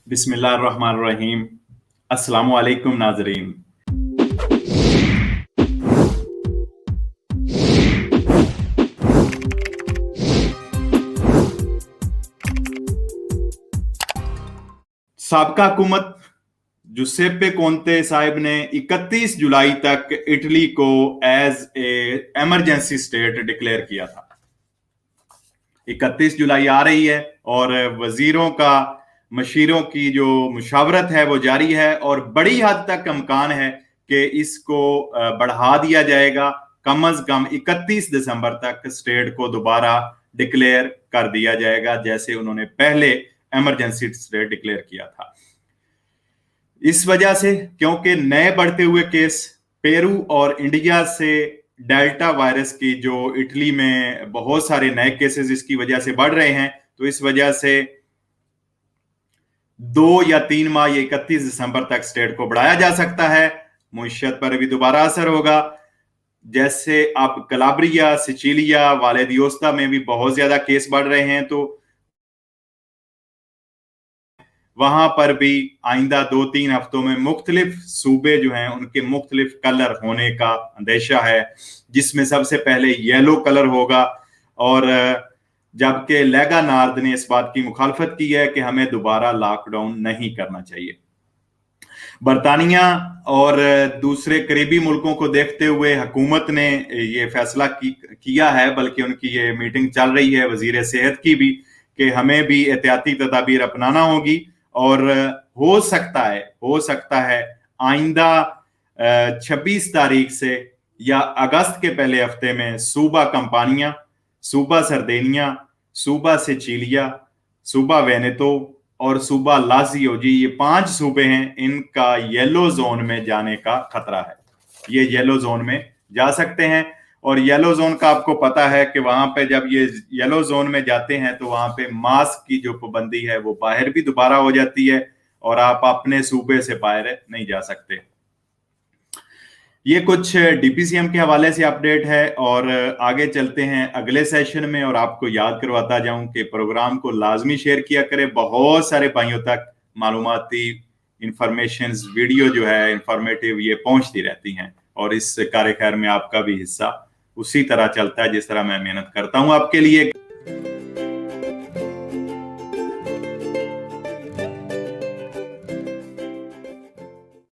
बिस्मिल्लाहिर्रहमानिर्रहीम। अस्सलामु अलैकुम नाजरीन। साबका हुकूमत जुसेप्पे कोंते साहब ने 31 जुलाई तक इटली को as a emergency state declare किया था। 31 जुलाई आ रही है और वजीरों का मशीरों की जो मुशावरत है वो जारी है और बड़ी हद तक इम्कान है कि इसको बढ़ा दिया जाएगा। कम अज कम 31 दिसंबर तक स्टेट को दोबारा डिक्लेयर कर दिया जाएगा, जैसे उन्होंने पहले इमरजेंसी स्टेट डिक्लेयर किया था। इस वजह से क्योंकि नए बढ़ते हुए केस पेरू और इंडिया से डेल्टा वायरस की जो इटली में बहुत सारे नए केसेस इसकी वजह से बढ़ रहे हैं, तो इस वजह से 2 या 3 माह या 31 दिसंबर तक स्टेट को बढ़ाया जा सकता है। मुईशत पर भी दोबारा असर होगा। जैसे अब कलाब्रिया, सिचिलिया, वाले दियोस्ता में भी बहुत ज्यादा केस बढ़ रहे हैं, तो वहां पर भी आइंदा 2-3 हफ्तों में मुख्तलिफ सूबे जो हैं उनके मुख्तलिफ कलर होने का अंदेशा है, जिसमें सबसे पहले येलो कलर होगा। और जबकि लेगा नार्द ने इस बात की मुखालफत की है कि हमें दोबारा लॉकडाउन नहीं करना चाहिए। बरतानिया और दूसरे करीबी मुल्कों को देखते हुए हुकूमत ने ये फैसला किया है, बल्कि उनकी ये मीटिंग चल रही है वजीर सेहत की भी, कि हमें भी एहतियाती तदाबीर अपनाना होगी। और हो सकता है आइंदा 26 तारीख से या अगस्त के पहले हफ्ते में सूबा कंपानिया, सूबा सरदेनिया, सूबा सिचिलिया, सूबा वेनेतो और सूबा लाजियो, जी ये 5 सूबे हैं, इनका येलो जोन में जाने का खतरा है। ये येलो जोन में जा सकते हैं। और येलो जोन का आपको पता है कि वहां पे जब ये येलो जोन में जाते हैं तो वहां पे मास्क की जो पाबंदी है वो बाहर भी दोबारा हो जाती है और आप अपने सूबे से बाहर नहीं जा सकते। ये कुछ डीपीसीएम के हवाले से अपडेट है और आगे चलते हैं अगले सेशन में। और आपको याद करवाता जाऊं कि प्रोग्राम को लाजमी शेयर किया करें, बहुत सारे भाइयों तक मालूमाती इंफॉर्मेशन वीडियो जो है इंफॉर्मेटिव ये पहुंचती रहती हैं और इस कार्य खैर में आपका भी हिस्सा उसी तरह चलता है जिस तरह मैं मेहनत करता हूं आपके लिए।